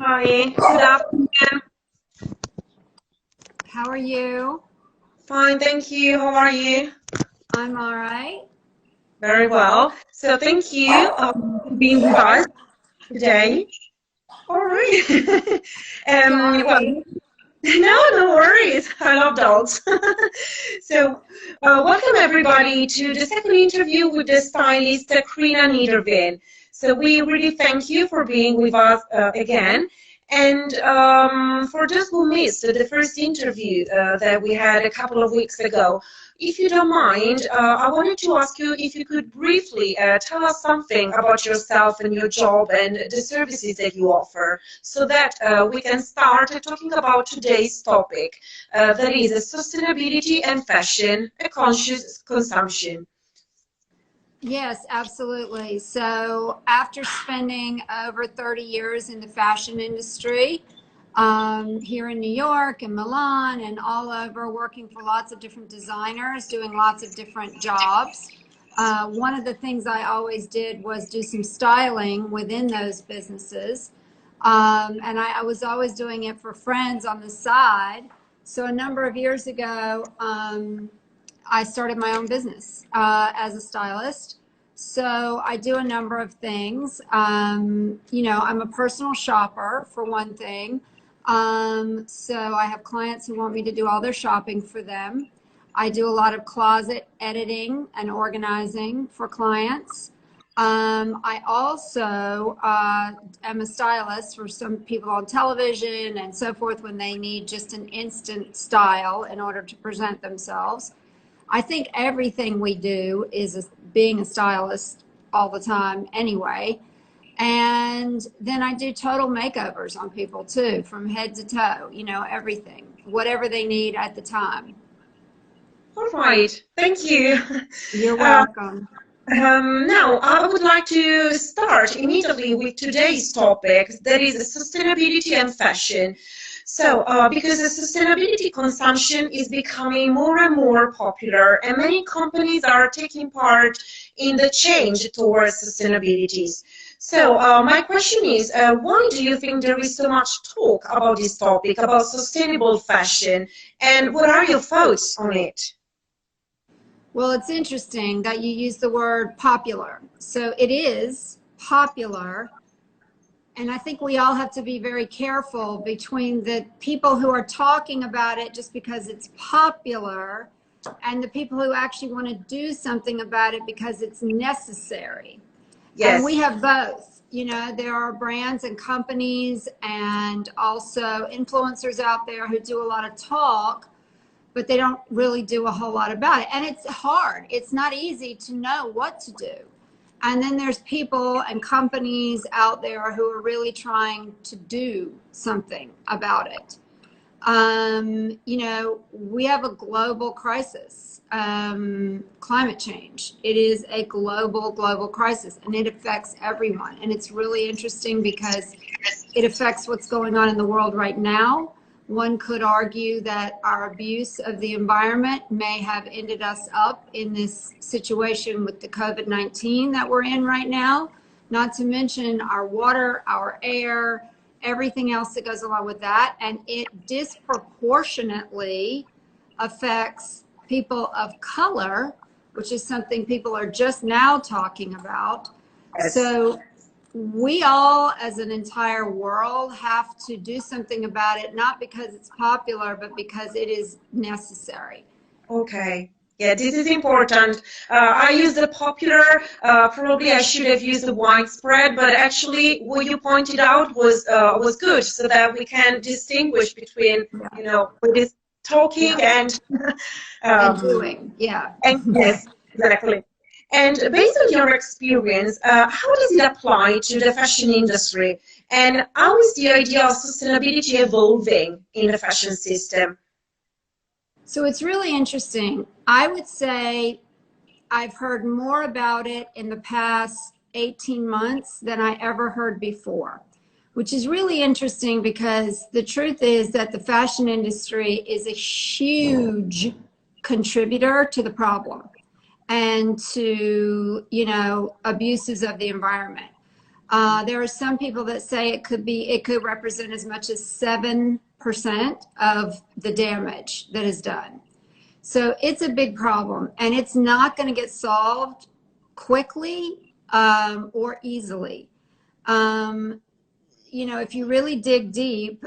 Hi, good afternoon. How are you? Fine, thank you. How are you? I'm all right. Very well. So thank you for being with us today. All right. Well, Sorry. no worries. I love dogs. So, welcome everybody to the second interview with the stylist Kriena Nederveen. So we really thank you for being with us again. And for those who missed the first interview that we had a couple of weeks ago, if you don't mind, I wanted to ask you if you could briefly tell us something about yourself and your job and the services that you offer, so that we can start talking about today's topic, that is sustainability and fashion, a conscious consumption. Yes, absolutely. So after spending over 30 years in the fashion industry, here in New York and Milan and all over, working for lots of different designers, doing lots of different jobs. One of the things I always did was do some styling within those businesses. And I was always doing it for friends on the side. So a number of years ago, I started my own business as a stylist. So I do a number of things. I'm a personal shopper for one thing. So I have clients who want me to do all their shopping for them. I do a lot of closet editing and organizing for clients. I also am a stylist for some people on television and so forth when they need just an instant style in order to present themselves. I think everything we do is being a stylist all the time anyway. And then I do total makeovers on people too, from head to toe, everything, whatever they need at the time. All right, thank you. You're Uh, welcome. Now, I would like to start immediately with today's topic, that is sustainability and fashion. So, because the sustainability consumption is becoming more and more popular, and many companies are taking part in the change towards sustainability. So, my question is, why do you think there is so much talk about this topic, about sustainable fashion, and what are your thoughts on it? Well, it's interesting that you use the word popular. So it is popular. And I think we all have to be very careful between the people who are talking about it just because it's popular and the people who actually want to do something about it because it's necessary. And we Yes. have both. There are brands and companies and also influencers out there who do a lot of talk, but they don't really do a whole lot about it. And it's hard. It's not easy to know what to do. And then there's people and companies out there who are really trying to do something about it. We have a global crisis, climate change. It is a global crisis, and it affects everyone. And it's really interesting because it affects what's going on in the world right now. One could argue that our abuse of the environment may have ended us up in this situation with the COVID-19 that we're in right now, not to mention our water, our air, everything else that goes along with that. And it disproportionately affects people of color, which is something people are just now talking about. Yes. So we all, as an entire world, have to do something about it, not because it's popular, but because it is necessary. Okay. Yeah, this is important. I use the popular. Probably I should have used the widespread, but actually, what you pointed out was good, so that we can distinguish between, what is talking Yeah. And um, doing. Yeah. and yes, exactly. And based on your experience, how does it apply to the fashion industry? And how is the idea of sustainability evolving in the fashion system? So it's really interesting. I would say I've heard more about it in the past 18 months than I ever heard before, which is really interesting because the truth is that the fashion industry is a huge contributor to the problem and to, abuses of the environment. There are some people that say it could represent as much as 7% of the damage that is done. So it's a big problem, and it's not going to get solved quickly or easily. You know, if you really dig deep,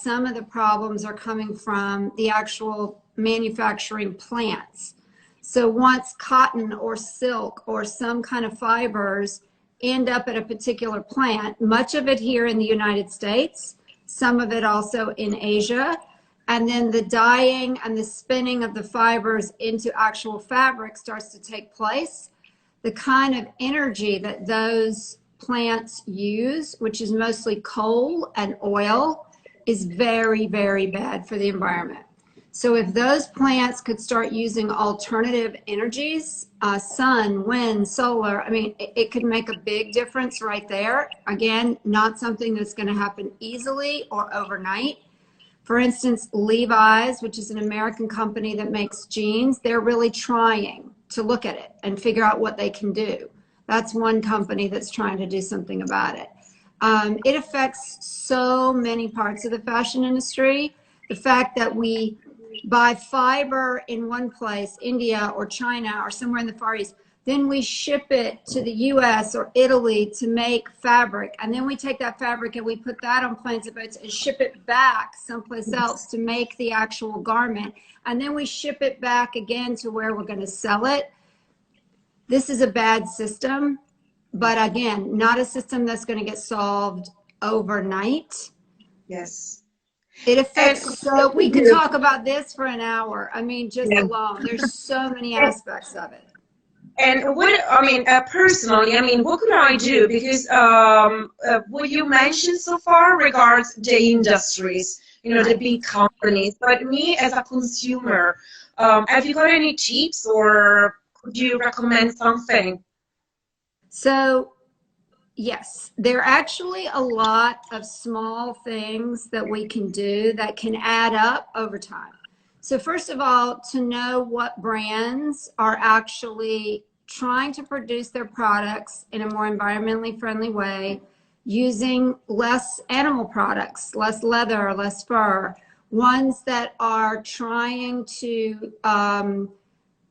some of the problems are coming from the actual manufacturing plants. So once cotton or silk or some kind of fibers end up at a particular plant, much of it here in the United States, some of it also in Asia, and then the dyeing and the spinning of the fibers into actual fabric starts to take place. The kind of energy that those plants use, which is mostly coal and oil, is very, very bad for the environment. So if those plants could start using alternative energies, sun, wind, solar, I mean, it could make a big difference right there. Again, not something that's going to happen easily or overnight. For instance, Levi's, which is an American company that makes jeans, they're really trying to look at it and figure out what they can do. That's one company that's trying to do something about it. It affects so many parts of the fashion industry. The fact that we buy fiber in one place, India or China or somewhere in the Far East, then we ship it to the US or Italy to make fabric. And then we take that fabric and we put that on planes and boats and ship it back someplace else to make the actual garment. And then we ship it back again to where we're going to sell it. This is a bad system, but again, not a system that's going to get solved overnight. Yes. It affects, so we could talk about this for an hour. I mean, just alone, there's so many aspects of it. And what, I mean, personally, I mean, what could I do? Because what you mentioned so far regards the industries, you know, the big companies, but me as a consumer, have you got any tips or could you recommend something? So, yes, there are actually a lot of small things that we can do that can add up over time. So first of all, to know what brands are actually trying to produce their products in a more environmentally friendly way, using less animal products, less leather, less fur, ones that are trying to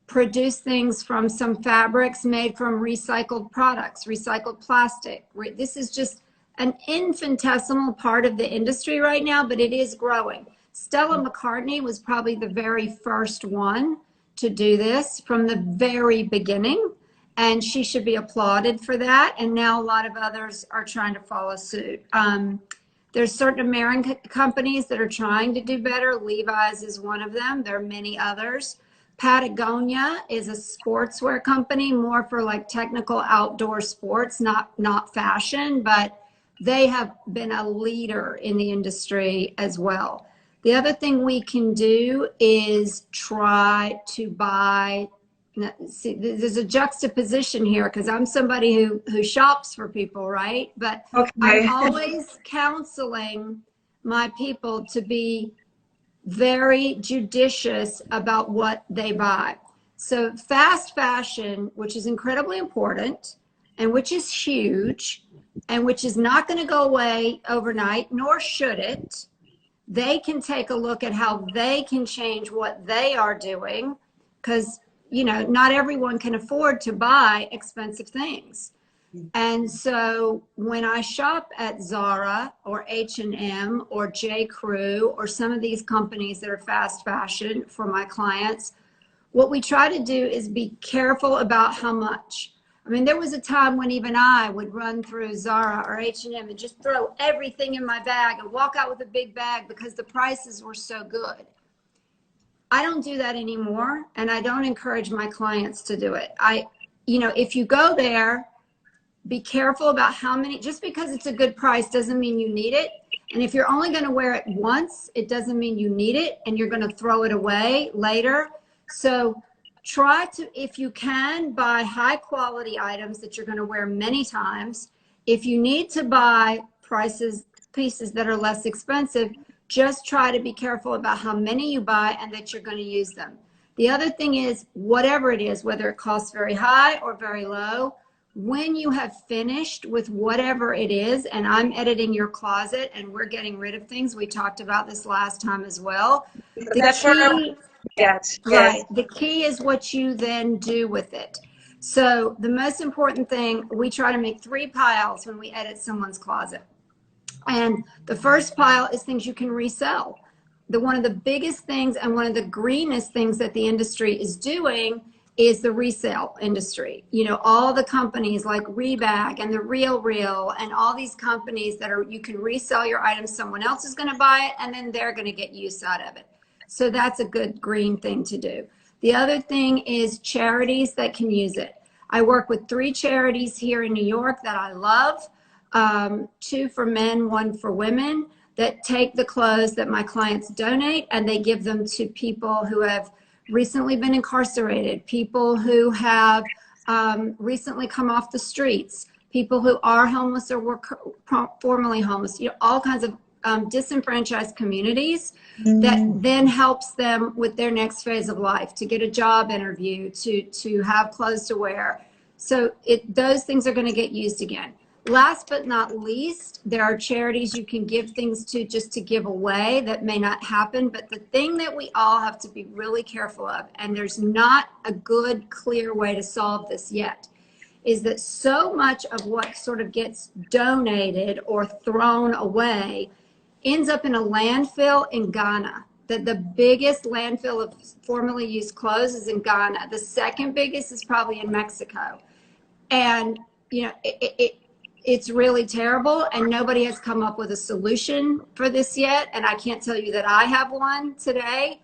produce things from some fabrics made from recycled products, recycled plastic. This is just an infinitesimal part of the industry right now, but it is growing. Stella McCartney was probably the very first one to do this from the very beginning, and she should be applauded for that. And now a lot of others are trying to follow suit. There's certain American companies that are trying to do better. Levi's is one of them. There are many others. Patagonia is a sportswear company, more for like technical outdoor sports, not fashion, but they have been a leader in the industry as well. The other thing we can do is try to buy, see, there's a juxtaposition here because I'm somebody who shops for people, right? But Okay. I'm always counseling my people to be very judicious about what they buy. So fast fashion, which is incredibly important and which is huge and which is not going to go away overnight, nor should it, they can take a look at how they can change what they are doing, because, you know, not everyone can afford to buy expensive things. And so when I shop at Zara or H&M or J. Crew or some of these companies that are fast fashion for my clients, what we try to do is be careful about how much. I mean, there was a time when even I would run through Zara or H&M and just throw everything in my bag and walk out with a big bag because the prices were so good. I don't do that anymore, and I don't encourage my clients to do it. You know, if you go there, be careful about how many, just because it's a good price doesn't mean you need it. And if you're only going to wear it once, it doesn't mean you need it and you're going to throw it away later. So try to, if you can, buy high quality items that you're going to wear many times. If you need to buy pieces that are less expensive, just try to be careful about how many you buy and that you're going to use them. The other thing is, whatever it is, whether it costs very high or very low, when you have finished with whatever it is, and I'm editing your closet and we're getting rid of things, we talked about this last time as well. That's what I get. Right. The key is what you then do with it. So the most important thing, we try to make 3 piles when we edit someone's closet. And the first pile is things you can resell. One of the biggest things and one of the greenest things that the industry is doing is the resale industry. You know, all the companies like Rebag and the RealReal and all these companies that are, you can resell your items, someone else is going to buy it, and then they're going to get use out of it. So that's a good green thing to do. The other thing is charities that can use it. I work with 3 charities here in New York that I love, 2 for men, 1 for women, that take the clothes that my clients donate and they give them to people who have recently been incarcerated, people who have recently come off the streets, people who are homeless or were formerly homeless, you know, all kinds of disenfranchised communities that then helps them with their next phase of life, to get a job interview, to have clothes to wear. So those things are going to get used again. Last but not least, there are charities you can give things to just to give away that may not happen. But the thing that we all have to be really careful of, and there's not a good, clear way to solve this yet, is that so much of what sort of gets donated or thrown away ends up in a landfill in Ghana. The biggest landfill of formerly used clothes is in Ghana. The second biggest is probably in Mexico. And, you know, it's really terrible, and nobody has come up with a solution for this yet. And I can't tell you that I have one today.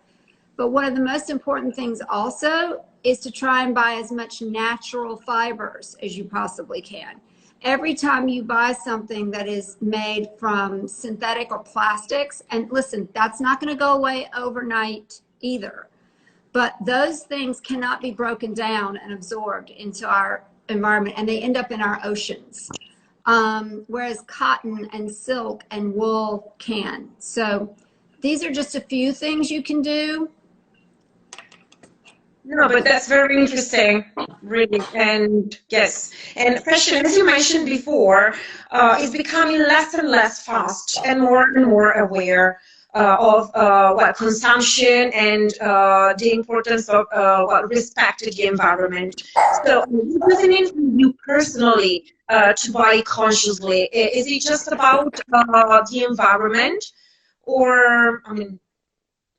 But one of the most important things also is to try and buy as much natural fibers as you possibly can. Every time you buy something that is made from synthetic or plastics, and listen, that's not going to go away overnight either, but those things cannot be broken down and absorbed into our environment, and they end up in our oceans. Whereas cotton and silk and wool can. So these are just a few things you can do. No, but that's very interesting, really. And yes, and fashion, as you mentioned before, is becoming less and less fast and more aware of consumption and the importance of respecting the environment. So, what does it mean for you personally to buy consciously? Is it just about the environment, or I mean,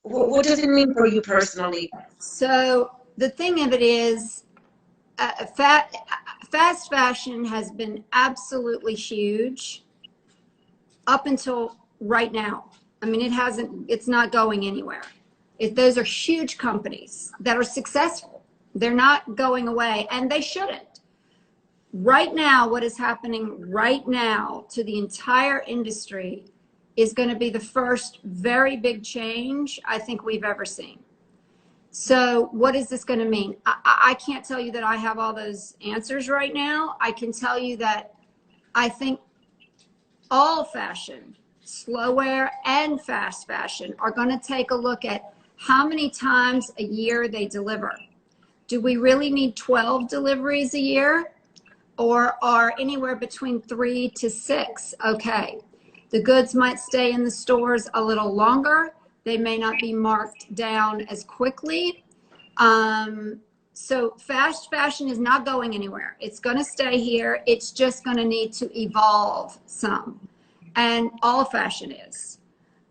what does it mean for you personally? So the thing of it is, fast fashion has been absolutely huge up until right now. I mean, it's not going anywhere. Those are huge companies that are successful. They're not going away, and they shouldn't. Right now, what is happening right now to the entire industry is going to be the first very big change I think we've ever seen. So what is this going to mean? I can't tell you that I have all those answers right now. I can tell you that I think all fashion, slow wear and fast fashion, are going to take a look at how many times a year they deliver. Do we really need 12 deliveries a year, or are anywhere between 3 to 6 okay? The goods might stay in the stores a little longer. They may not be marked down as quickly. So fast fashion is not going anywhere. It's going to stay here. It's just going to need to evolve some. And all fashion is.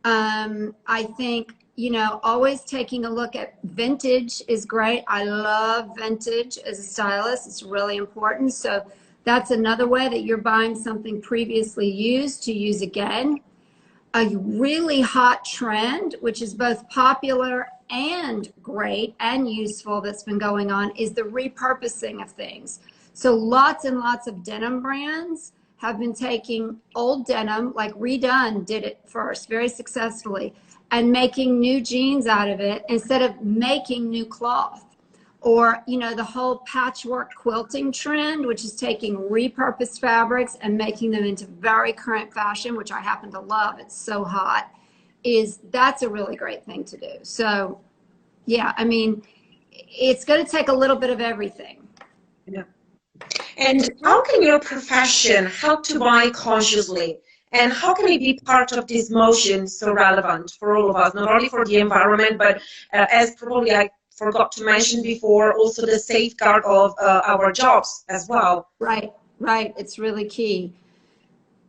I think, you know, always taking a look at vintage is great. I love vintage as a stylist. It's really important. So that's another way that you're buying something previously used to use again. A really hot trend, which is both popular and great and useful, that's been going on, is the repurposing of things. So lots and lots of denim brands have been taking old denim, like Redone did it first very successfully, and making new jeans out of it instead of making new cloth. Or, you know, the whole patchwork quilting trend, which is taking repurposed fabrics and making them into very current fashion, which I happen to love. It's so hot. That's a really great thing to do. So, yeah, I mean, it's going to take a little bit of everything. Yeah. And how can your profession help to buy consciously? And how can it be part of this motion so relevant for all of us, not only for the environment, but as probably I forgot to mention before, also the safeguard of our jobs as well. Right, right. It's really key.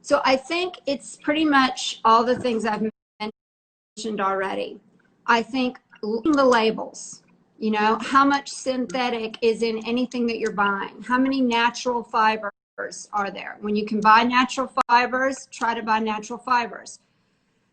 So I think it's pretty much all the things I've mentioned already. I think the labels, you know, how much synthetic is in anything that you're buying? How many natural fibers are there? When you can buy natural fibers, try to buy natural fibers.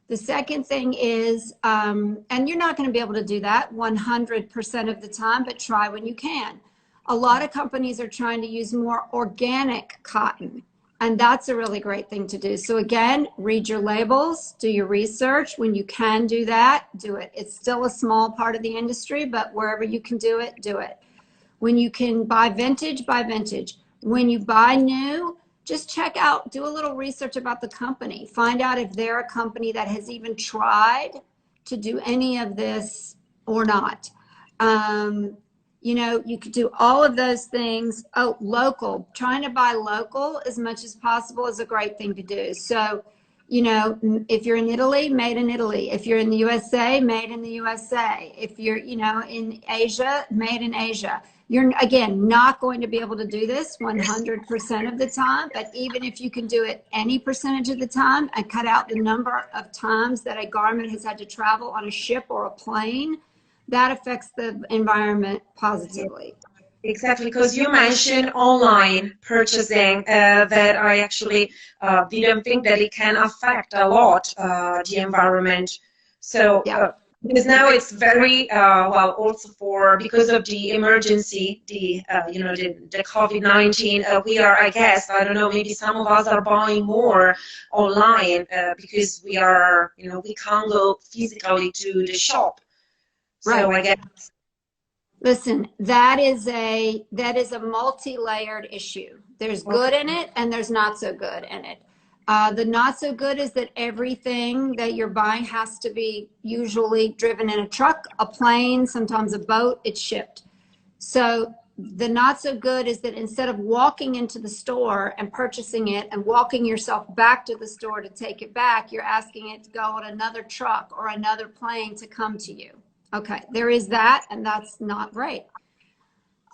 The second thing is, and you're not going to be able to do that 100% of the time, but try when you can. A lot of companies are trying to use more organic cotton, and that's a really great thing to do. So again, read your labels, do your research. When you can do that, do it. It's still a small part of the industry, but wherever you can do it, do it. When you can buy vintage, buy vintage. When you buy new, just check out, do a little research about the company. Find out if they're a company that has even tried to do any of this or not. You know, you could do all of those things. Oh, local, trying to buy local as much as possible is a great thing to do. So, you know, if you're in Italy, made in Italy. If you're in the USA, made in the USA. If you're, you know, in Asia, made in Asia. You're, again, not going to be able to do this 100% of the time, but even if you can do it any percentage of the time and cut out the number of times that a garment has had to travel on a ship or a plane, that affects the environment positively. Exactly, because you mentioned online purchasing that I actually didn't think that it can affect a lot the environment. So Yeah. because now it's very well also for because of the emergency, the you know the COVID-19. We are, I guess, I don't know, maybe some of us are buying more online because we are, you know, we can't go physically to the shop. So Right. I guess. Listen, that is a multi-layered issue. There's good in it and there's not so good in it. The not so good is that everything that you're buying has to be usually driven in a truck, a plane, sometimes a boat, it's shipped. So the not so good is that instead of walking into the store and purchasing it and walking yourself back to the store to take it back, you're asking it to go on another truck or another plane to come to you. Okay, there is that, and that's not great.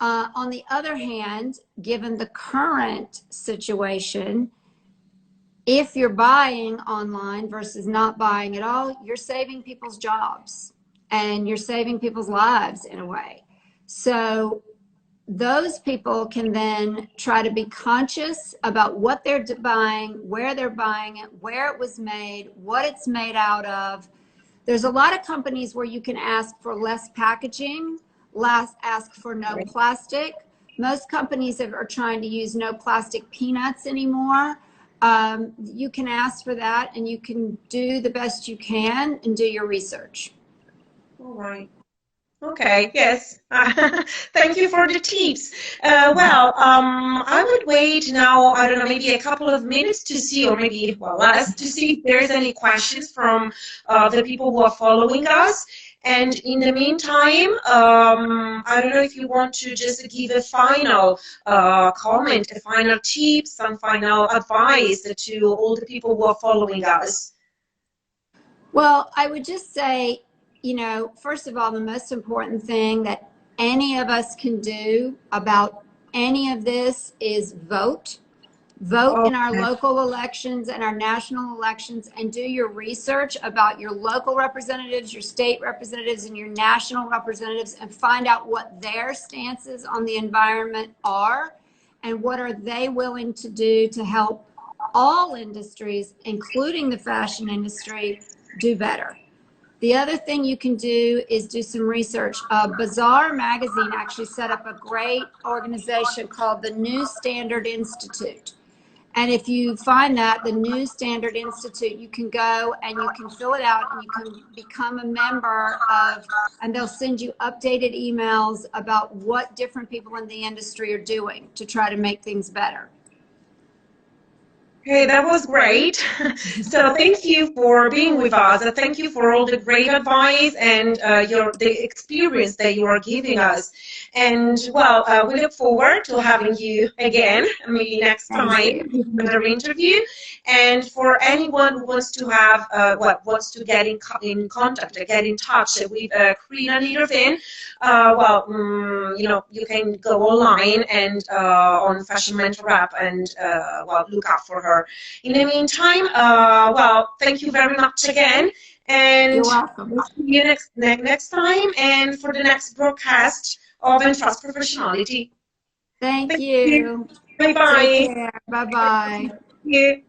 On the other hand, given the current situation, if you're buying online versus not buying at all, you're saving people's jobs and you're saving people's lives in a way. So those people can then try to be conscious about what they're buying, where they're buying it, where it was made, what it's made out of. There's a lot of companies where you can ask for less packaging, ask for no plastic. Most companies are trying to use no plastic peanuts anymore. You can ask for that and you can do the best you can and do your research. All right. Okay, yes. Thank you for the tips. I would wait now, I don't know, maybe a couple of minutes to see, or maybe, well, less, to see if there's any questions from the people who are following us. And in the meantime, I don't know if you want to just give a final comment, a final tip, some final advice to all the people who are following us. Well, I would just say, you know, first of all, the most important thing that any of us can do about any of this is vote. Vote in our local elections and our national elections, and do your research about your local representatives, your state representatives, and your national representatives, and find out what their stances on the environment are and what are they willing to do to help all industries, including the fashion industry, do better. The other thing you can do is do some research. Bazaar magazine actually set up a great organization called the New Standard Institute. And if you find that, the New Standard Institute, you can go and you can fill it out and you can become a member of, and they'll send you updated emails about what different people in the industry are doing to try to make things better. Hey, that was great. So thank you for being with us. Thank you for all the great advice and the experience that you are giving us. And well, we look forward to having you again, maybe next Thank time, you. with another interview. And for anyone who wants to have, wants to get in contact, get in touch with Kriena Nederveen, you know, you can go online and on Fashion Mentor app and well, look out for her. In the meantime, well, thank you very much again, and You're welcome. we'll see you next time, and for the next broadcast of Entrust Professionality. Thank Thank you. you. Bye Take bye. care. Bye-bye. Thank you.